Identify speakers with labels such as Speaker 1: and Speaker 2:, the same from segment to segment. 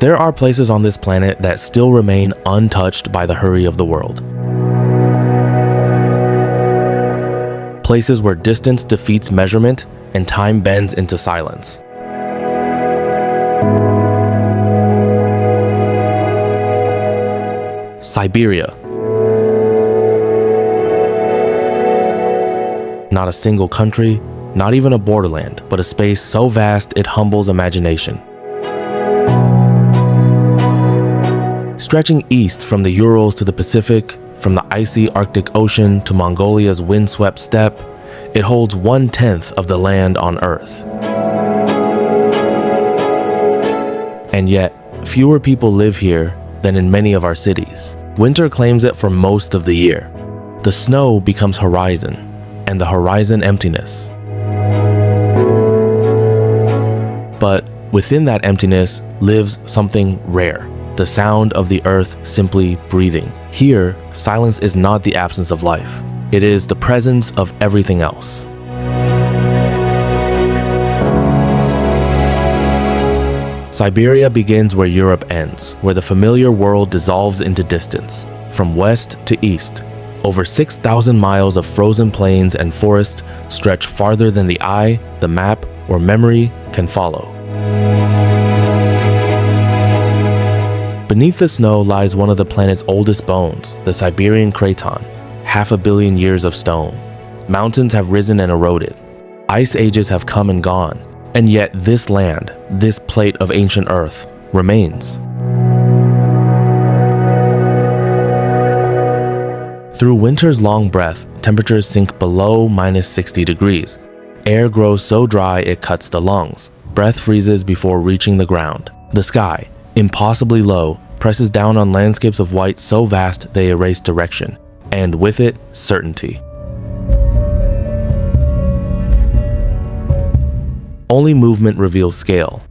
Speaker 1: There are places on this planet that still remain untouched by the hurry of the world. Places where distance defeats measurement and time bends into silence. Siberia. Not a single country, not even a borderland, but a space so vast it humbles imagination. Stretching east from the Urals to the Pacific, from the icy Arctic Ocean to Mongolia's windswept steppe, it holds 1/10 of the land on Earth. And yet, fewer people live here than in many of our cities. Winter claims it for most of the year. The snow becomes horizon, and the horizon emptiness. But within that emptiness lives something rare, the sound of the earth simply breathing. Here, silence is not the absence of life. It is the presence of everything else. Siberia begins where Europe ends, where the familiar world dissolves into distance. From west to east, over 6,000 miles of frozen plains and forest stretch farther than the eye, the map, or memory can follow. Beneath the snow lies one of the planet's oldest bones, the Siberian craton, 500 million years of stone. Mountains have risen and eroded. Ice ages have come and gone, and yet this land, this plate of ancient earth, remains. Through winter's long breath, temperatures sink below -60 degrees. Air grows so dry it cuts the lungs. Breath freezes before reaching the ground. The sky, impossibly low, presses down on landscapes of white so vast they erase direction, and with it, certainty. Only movement reveals scale.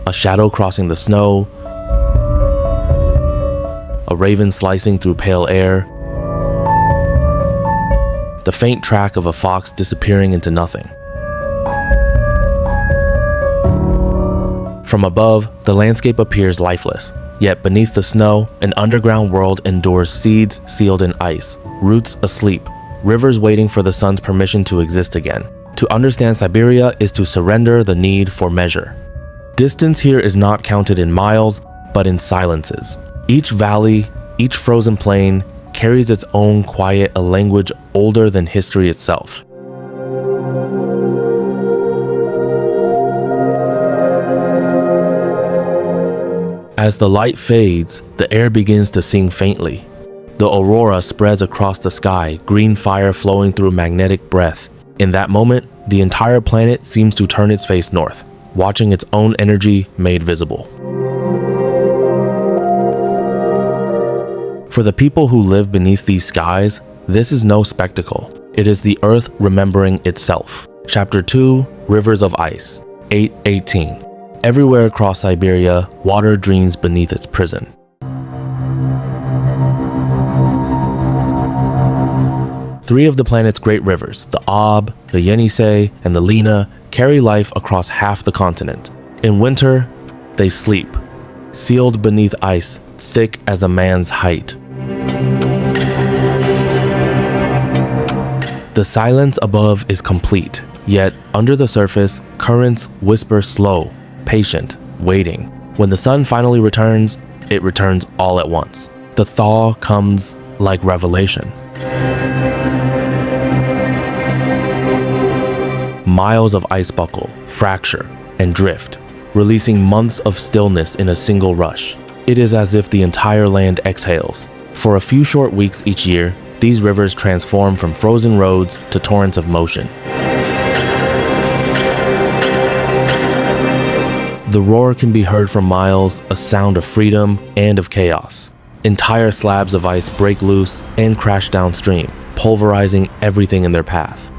Speaker 1: A shadow crossing the snow, a raven slicing through pale air, the faint track of a fox disappearing into nothing. From above, the landscape appears lifeless, yet beneath the snow, an underground world endures seeds sealed in ice, roots asleep, rivers waiting for the sun's permission to exist again. To understand Siberia is to surrender the need for measure. Distance here is not counted in miles, but in silences. Each valley, each frozen plain, carries its own quiet, a language older than history itself. As the light fades, the air begins to sing faintly. The aurora spreads across the sky, green fire flowing through magnetic breath. In that moment, the entire planet seems to turn its face north, watching its own energy made visible. For the people who live beneath these skies, this is no spectacle. It is the earth remembering itself. Chapter 2, Rivers of Ice, 8:18. Everywhere across Siberia, water dreams beneath its prison. Three of the planet's great rivers, the Ob, the Yenisei, and the Lena, carry life across half the continent. In winter, they sleep, sealed beneath ice, thick as a man's height. The silence above is complete, yet under the surface, currents whisper slow, patient, waiting. When the sun finally returns, it returns all at once. The thaw comes like revelation. Miles of ice buckle, fracture, and drift, releasing months of stillness in a single rush. It is as if the entire land exhales. For a few short weeks each year, these rivers transform from frozen roads to torrents of motion. The roar can be heard from miles, a sound of freedom and of chaos. Entire slabs of ice break loose and crash downstream, pulverizing everything in their path.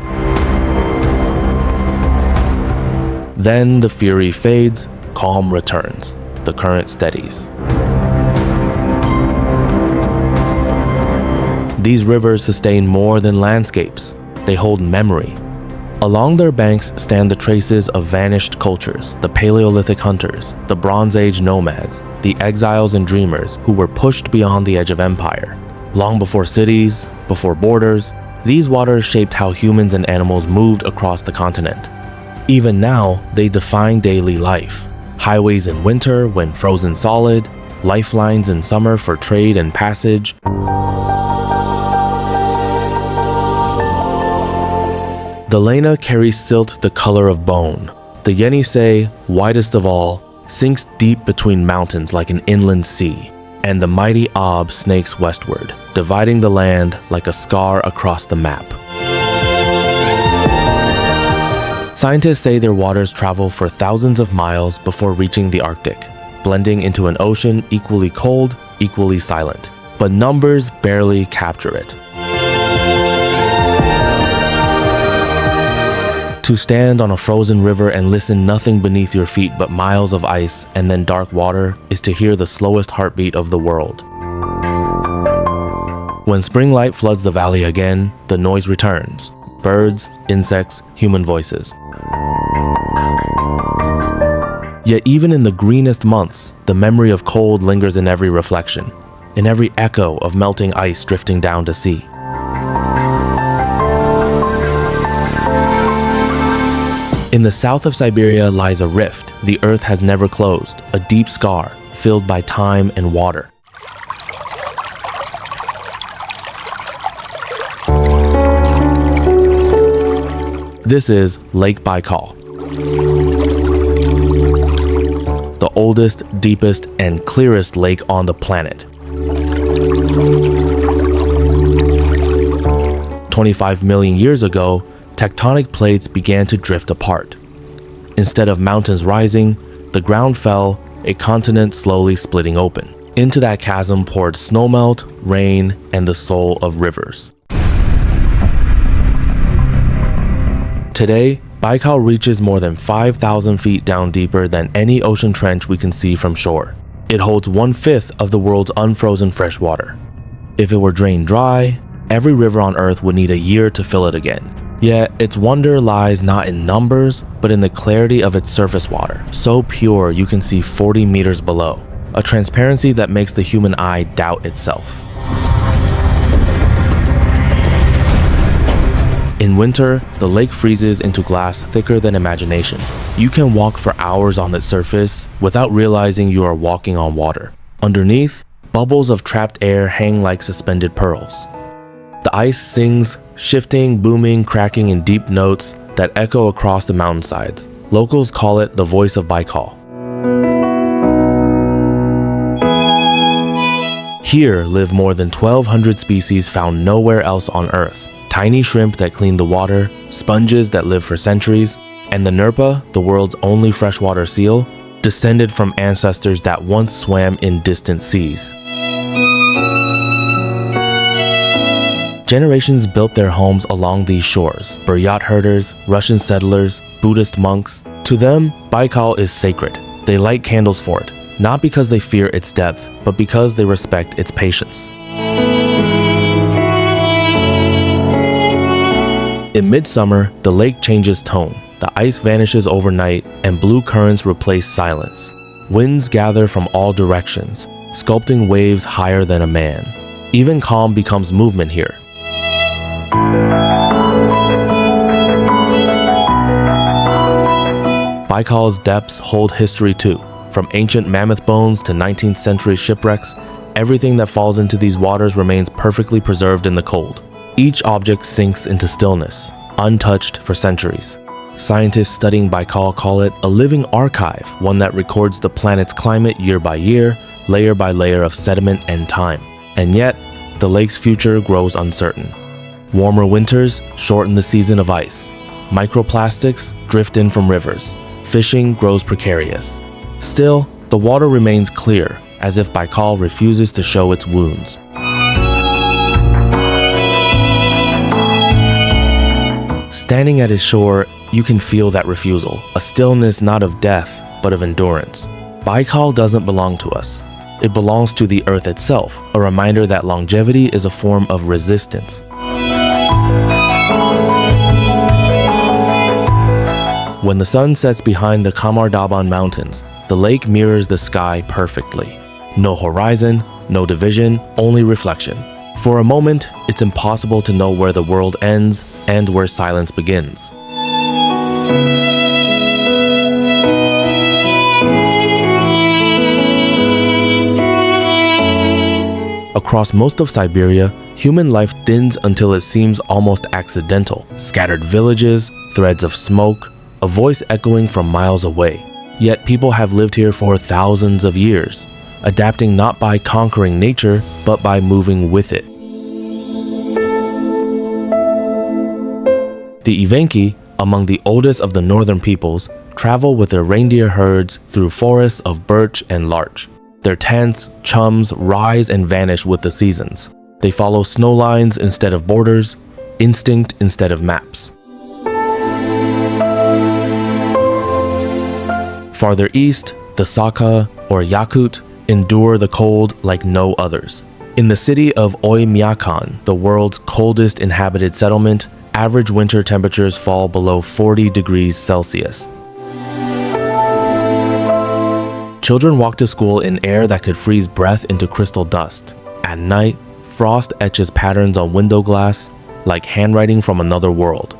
Speaker 1: Then the fury fades, calm returns, the current steadies. These rivers sustain more than landscapes. They hold memory. Along their banks stand the traces of vanished cultures, the Paleolithic hunters, the Bronze Age nomads, the exiles and dreamers who were pushed beyond the edge of empire. Long before cities, before borders, these waters shaped how humans and animals moved across the continent. Even now, they define daily life. Highways in winter when frozen solid, lifelines in summer for trade and passage. The Lena carries silt the color of bone. The Yenisei, widest of all, sinks deep between mountains like an inland sea, and the mighty Ob snakes westward, dividing the land like a scar across the map. Scientists say their waters travel for thousands of miles before reaching the Arctic, blending into an ocean equally cold, equally silent. But numbers barely capture it. To stand on a frozen river and listen nothing beneath your feet but miles of ice and then dark water is to hear the slowest heartbeat of the world. When spring light floods the valley again, the noise returns. Birds, insects, human voices. Yet even in the greenest months, the memory of cold lingers in every reflection, in every echo of melting ice drifting down to sea. In the south of Siberia lies a rift the earth has never closed, a deep scar filled by time and water. This is Lake Baikal, the oldest, deepest, and clearest lake on the planet. 25 million years ago, tectonic plates began to drift apart. Instead of mountains rising, the ground fell, a continent slowly splitting open. Into that chasm poured snowmelt, rain, and the soul of rivers. Today, Baikal reaches more than 5,000 feet down deeper than any ocean trench we can see from shore. It holds 1/5 of the world's unfrozen fresh water. If it were drained dry, every river on Earth would need a year to fill it again. Yet, its wonder lies not in numbers, but in the clarity of its surface water, so pure you can see 40 meters below, a transparency that makes the human eye doubt itself. In winter, the lake freezes into glass thicker than imagination. You can walk for hours on its surface without realizing you are walking on water. Underneath, bubbles of trapped air hang like suspended pearls. The ice sings, shifting, booming, cracking in deep notes that echo across the mountainsides. Locals call it the voice of Baikal. Here live more than 1,200 species found nowhere else on Earth. Tiny shrimp that clean the water, sponges that live for centuries, and the Nerpa, the world's only freshwater seal, descended from ancestors that once swam in distant seas. Generations built their homes along these shores. Buryat herders, Russian settlers, Buddhist monks. To them, Baikal is sacred. They light candles for it, not because they fear its depth, but because they respect its patience. In midsummer, the lake changes tone. The ice vanishes overnight, and blue currents replace silence. Winds gather from all directions, sculpting waves higher than a man. Even calm becomes movement here. Baikal's depths hold history too. From ancient mammoth bones to 19th century shipwrecks, everything that falls into these waters remains perfectly preserved in the cold. Each object sinks into stillness, untouched for centuries. Scientists studying Baikal call it a living archive, one that records the planet's climate year by year, layer by layer of sediment and time. And yet, the lake's future grows uncertain. Warmer winters shorten the season of ice. Microplastics drift in from rivers. Fishing grows precarious. Still, the water remains clear, as if Baikal refuses to show its wounds. Standing at its shore, you can feel that refusal, a stillness not of death, but of endurance. Baikal doesn't belong to us. It belongs to the earth itself, a reminder that longevity is a form of resistance. When the sun sets behind the Kamardaban Mountains, the lake mirrors the sky perfectly. No horizon, no division, only reflection. For a moment, it's impossible to know where the world ends and where silence begins. Across most of Siberia, human life thins until it seems almost accidental. Scattered villages, threads of smoke, a voice echoing from miles away. Yet people have lived here for thousands of years, adapting not by conquering nature, but by moving with it. The Evenki, among the oldest of the northern peoples, travel with their reindeer herds through forests of birch and larch. Their tents, chums, rise and vanish with the seasons. They follow snow lines instead of borders, instinct instead of maps. Farther east, the Sakha, or Yakut, endure the cold like no others. In the city of Oymyakon, the world's coldest inhabited settlement, average winter temperatures fall below 40 degrees Celsius. Children walk to school in air that could freeze breath into crystal dust. At night, frost etches patterns on window glass like handwriting from another world.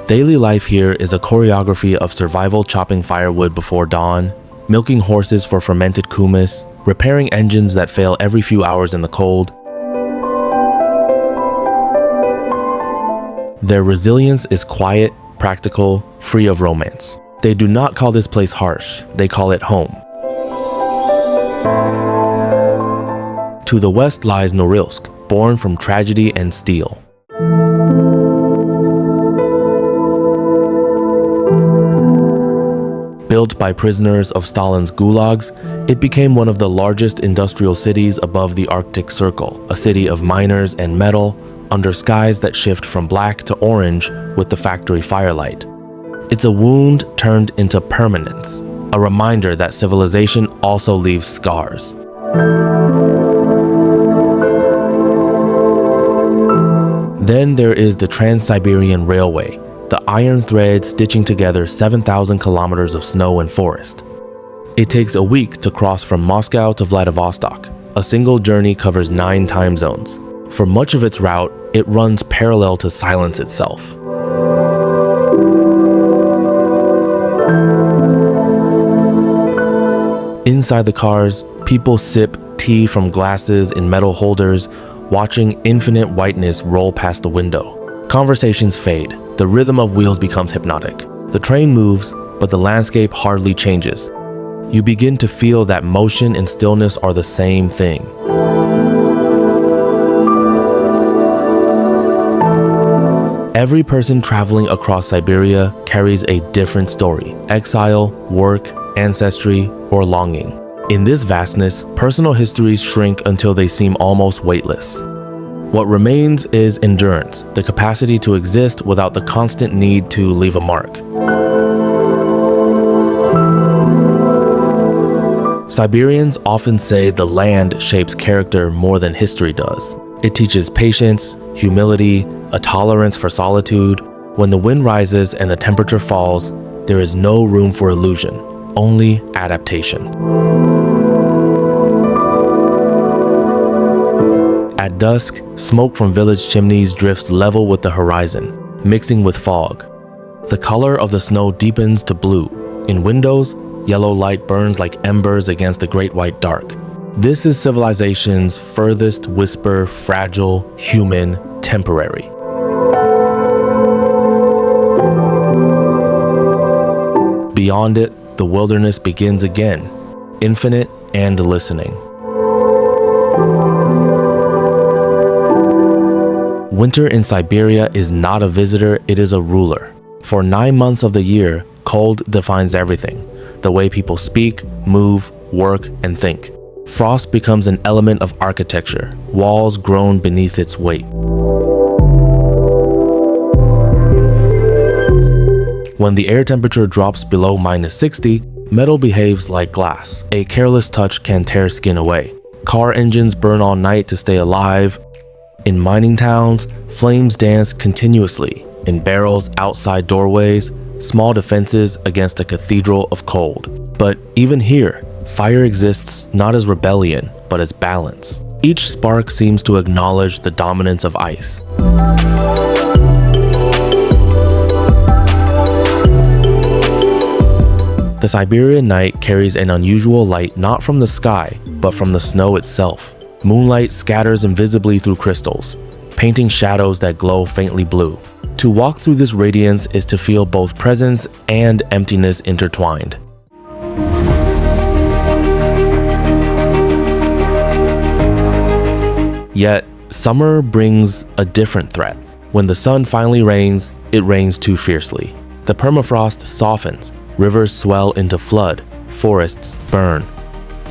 Speaker 1: Daily life here is a choreography of survival, chopping firewood before dawn, milking horses for fermented kumis, repairing engines that fail every few hours in the cold. Their resilience is quiet, practical, free of romance. They do not call this place harsh, they call it home. To the west lies Norilsk, born from tragedy and steel. Built by prisoners of Stalin's gulags, it became one of the largest industrial cities above the Arctic Circle, a city of miners and metal, under skies that shift from black to orange with the factory firelight. It's a wound turned into permanence, a reminder that civilization also leaves scars. Then there is the Trans-Siberian Railway, the iron thread stitching together 7,000 kilometers of snow and forest. It takes a week to cross from Moscow to Vladivostok. A single journey covers 9 time zones. For much of its route, it runs parallel to silence itself. Inside the cars, people sip tea from glasses in metal holders, watching infinite whiteness roll past the window. Conversations fade, the rhythm of wheels becomes hypnotic. The train moves, but the landscape hardly changes. You begin to feel that motion and stillness are the same thing. Every person traveling across Siberia carries a different story: exile, work, ancestry, or longing. In this vastness, personal histories shrink until they seem almost weightless. What remains is endurance, the capacity to exist without the constant need to leave a mark. Siberians often say the land shapes character more than history does. It teaches patience, humility, a tolerance for solitude. When the wind rises and the temperature falls, there is no room for illusion, only adaptation. At dusk, smoke from village chimneys drifts level with the horizon, mixing with fog. The color of the snow deepens to blue. In windows, yellow light burns like embers against the great white dark. This is civilization's furthest whisper, fragile, human, temporary. Beyond it, the wilderness begins again, infinite and listening. Winter in Siberia is not a visitor, it is a ruler. For 9 months of the year, cold defines everything: the way people speak, move, work, and think. Frost becomes an element of architecture, walls groan beneath its weight. When the air temperature drops below -60, metal behaves like glass. A careless touch can tear skin away. Car engines burn all night to stay alive. In mining towns, flames dance continuously in barrels outside doorways, small defenses against a cathedral of cold. But even here, fire exists not as rebellion, but as balance. Each spark seems to acknowledge the dominance of ice. The Siberian night carries an unusual light not from the sky, but from the snow itself. Moonlight scatters invisibly through crystals, painting shadows that glow faintly blue. To walk through this radiance is to feel both presence and emptiness intertwined. Yet, summer brings a different threat. When the sun finally rains, it rains too fiercely. The permafrost softens, rivers swell into flood, forests burn.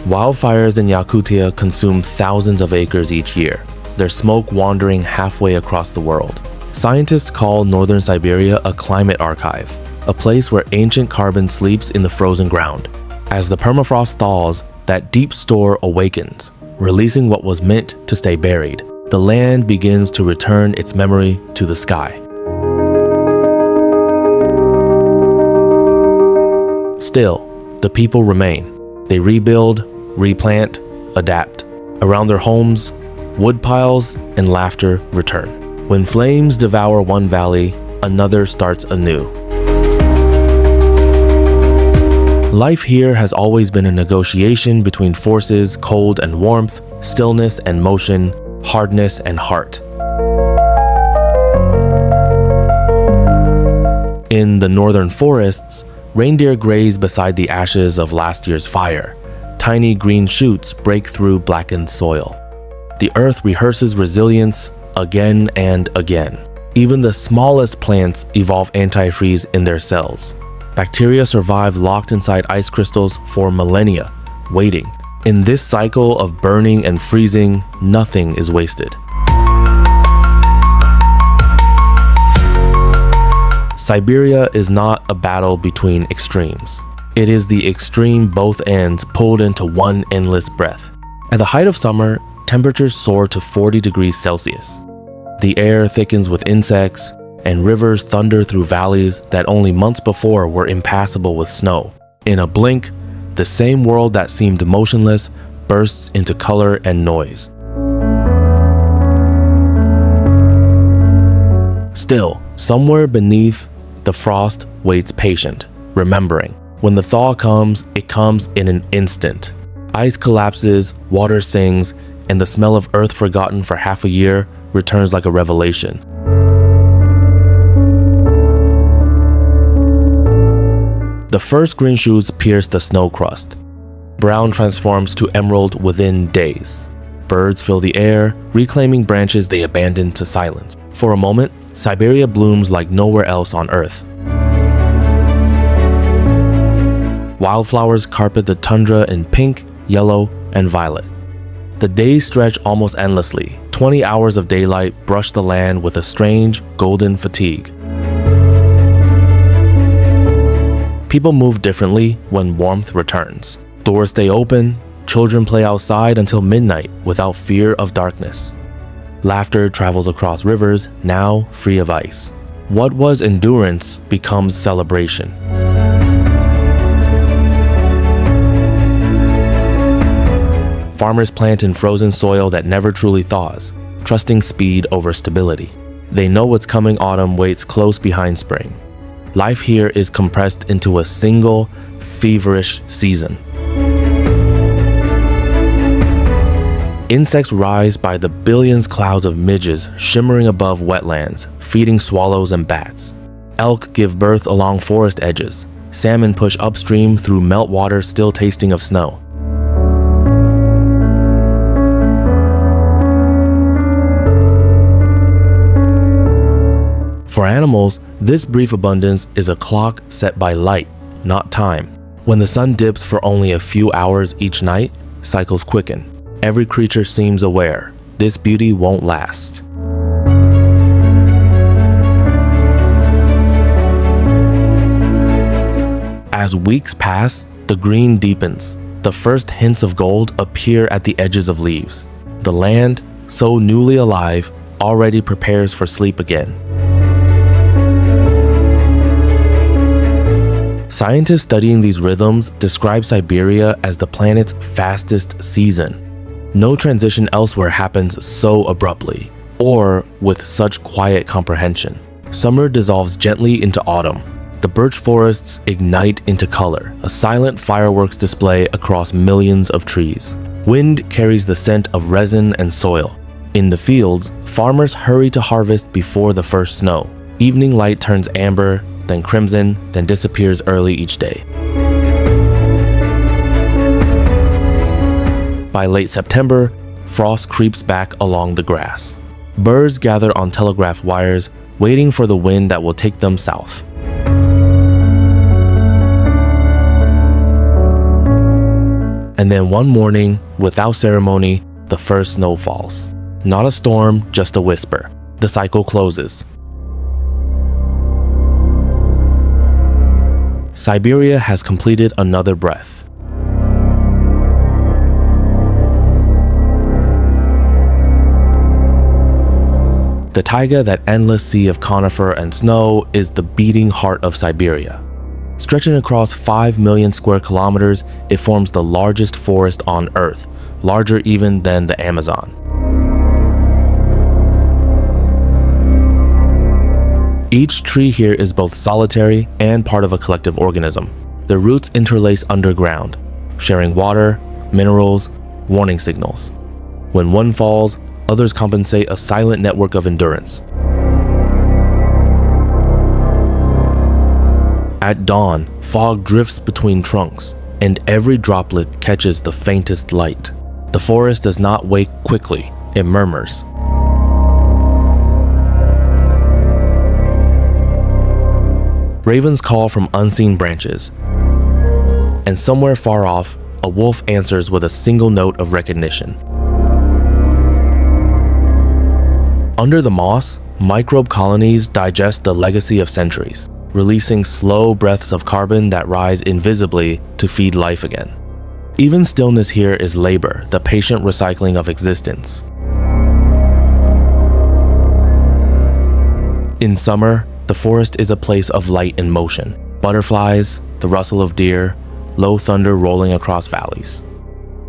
Speaker 1: Wildfires in Yakutia consume thousands of acres each year, their smoke wandering halfway across the world. Scientists call northern Siberia a climate archive, a place where ancient carbon sleeps in the frozen ground. As the permafrost thaws, that deep store awakens, releasing what was meant to stay buried. The land begins to return its memory to the sky. Still, the people remain. They rebuild, replant, adapt. Around their homes, wood piles and laughter return. When flames devour one valley, another starts anew. Life here has always been a negotiation between forces, cold and warmth, stillness and motion, hardness and heart. In the northern forests, reindeer graze beside the ashes of last year's fire. Tiny green shoots break through blackened soil. The earth rehearses resilience again and again. Even the smallest plants evolve antifreeze in their cells. Bacteria survive locked inside ice crystals for millennia, waiting. In this cycle of burning and freezing, nothing is wasted. Siberia is not a battle between extremes. It is the extreme both ends pulled into one endless breath. At the height of summer, temperatures soar to 40 degrees Celsius. The air thickens with insects, and rivers thunder through valleys that only months before were impassable with snow. In a blink, the same world that seemed motionless bursts into color and noise. Still, somewhere beneath, the frost waits patient, remembering. When the thaw comes, it comes in an instant. Ice collapses, water sings, and the smell of earth forgotten for half a year returns like a revelation. The first green shoots pierce the snow crust. Brown transforms to emerald within days. Birds fill the air, reclaiming branches they abandoned to silence. For a moment, Siberia blooms like nowhere else on Earth. Wildflowers carpet the tundra in pink, yellow, and violet. The days stretch almost endlessly. 20 hours of daylight brush the land with a strange, golden fatigue. People move differently when warmth returns. Doors stay open, children play outside until midnight without fear of darkness. Laughter travels across rivers, now free of ice. What was endurance becomes celebration. Farmers plant in frozen soil that never truly thaws, trusting speed over stability. They know what's coming autumn waits close behind spring. Life here is compressed into a single, feverish season. Insects rise by the billions clouds of midges shimmering above wetlands, feeding swallows and bats. Elk give birth along forest edges. Salmon push upstream through meltwater still tasting of snow. For animals, this brief abundance is a clock set by light, not time. When the sun dips for only a few hours each night, cycles quicken. Every creature seems aware, this beauty won't last. As weeks pass, the green deepens. The first hints of gold appear at the edges of leaves. The land, so newly alive, already prepares for sleep again. Scientists studying these rhythms describe Siberia as the planet's fastest season. No transition elsewhere happens so abruptly, or with such quiet comprehension. Summer dissolves gently into autumn. The birch forests ignite into color, a silent fireworks display across millions of trees. Wind carries the scent of resin and soil. In the fields, farmers hurry to harvest before the first snow. Evening light turns amber, then crimson, then disappears early each day. By late September, frost creeps back along the grass. Birds gather on telegraph wires, waiting for the wind that will take them south. And then one morning, without ceremony, the first snow falls. Not a storm, just a whisper. The cycle closes. Siberia has completed another breath. The taiga, that endless sea of conifer and snow, is the beating heart of Siberia. Stretching across 5 million square kilometers, it forms the largest forest on Earth, larger even than the Amazon. Each tree here is both solitary and part of a collective organism. Their roots interlace underground, sharing water, minerals, warning signals. When one falls, others compensate, a silent network of endurance. At dawn, fog drifts between trunks, and every droplet catches the faintest light. The forest does not wake quickly, it murmurs. Ravens call from unseen branches, and somewhere far off, a wolf answers with a single note of recognition. Under the moss, microbe colonies digest the legacy of centuries, releasing slow breaths of carbon that rise invisibly to feed life again. Even stillness here is labor, the patient recycling of existence. In summer, the forest is a place of light and motion. Butterflies, the rustle of deer, low thunder rolling across valleys.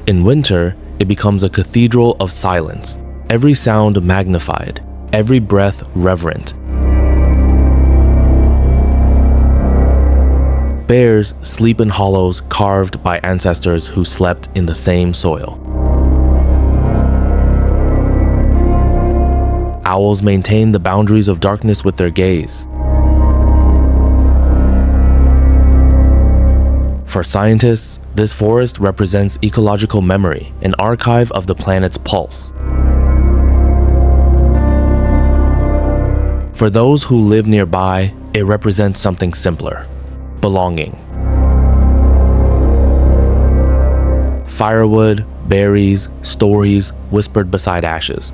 Speaker 1: In winter, it becomes a cathedral of silence, every sound magnified, every breath reverent. Bears sleep in hollows carved by ancestors who slept in the same soil. Owls maintain the boundaries of darkness with their gaze. For scientists, this forest represents ecological memory, an archive of the planet's pulse. For those who live nearby, it represents something simpler: belonging. Firewood, berries, stories whispered beside ashes.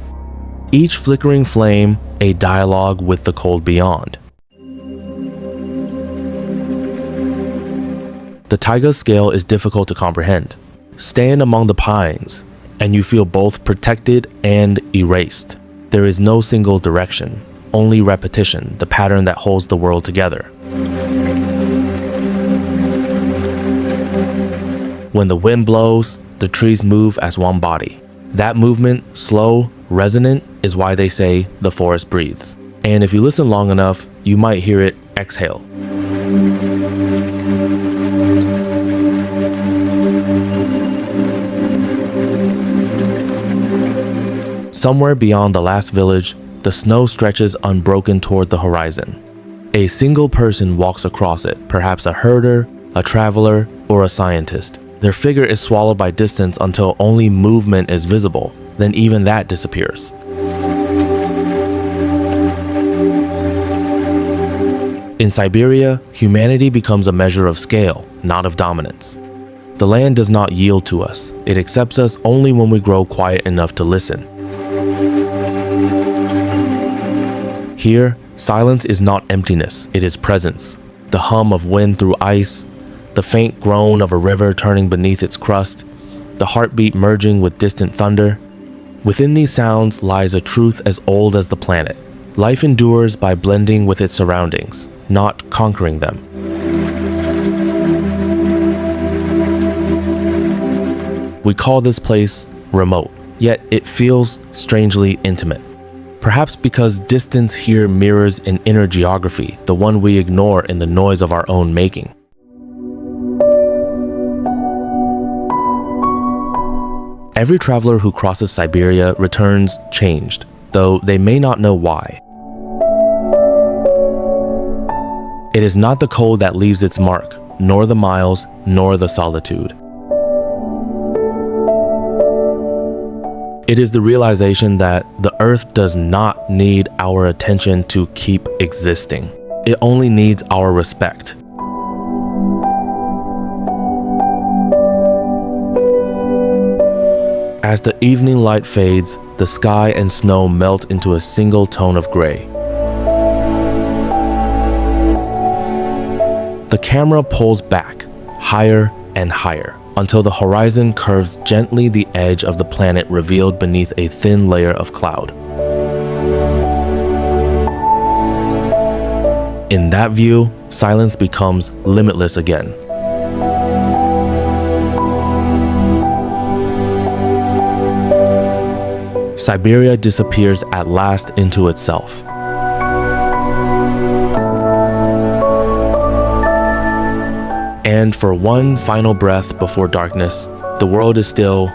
Speaker 1: Each flickering flame, a dialogue with the cold beyond. The taiga's scale is difficult to comprehend. Stand among the pines, and you feel both protected and erased. There is no single direction, only repetition, the pattern that holds the world together. When the wind blows, the trees move as one body. That movement, slow, resonant, is why they say the forest breathes. And if you listen long enough, you might hear it exhale. Somewhere beyond the last village, the snow stretches unbroken toward the horizon. A single person walks across it, perhaps a herder, a traveler, or a scientist. Their figure is swallowed by distance until only movement is visible, then even that disappears. In Siberia, humanity becomes a measure of scale, not of dominance. The land does not yield to us. It accepts us only when we grow quiet enough to listen. Here, silence is not emptiness, it is presence. The hum of wind through ice, the faint groan of a river turning beneath its crust, the heartbeat merging with distant thunder. Within these sounds lies a truth as old as the planet. Life endures by blending with its surroundings, not conquering them. We call this place remote, yet it feels strangely intimate. Perhaps because distance here mirrors an inner geography, the one we ignore in the noise of our own making. Every traveler who crosses Siberia returns changed, though they may not know why. It is not the cold that leaves its mark, nor the miles, nor the solitude. It is the realization that the earth does not need our attention to keep existing. It only needs our respect. As the evening light fades, the sky and snow melt into a single tone of gray. The camera pulls back, higher and higher, until the horizon curves gently the edge of the planet revealed beneath a thin layer of cloud. In that view, silence becomes limitless again. Siberia disappears at last into itself. And for one final breath before darkness, the world is still,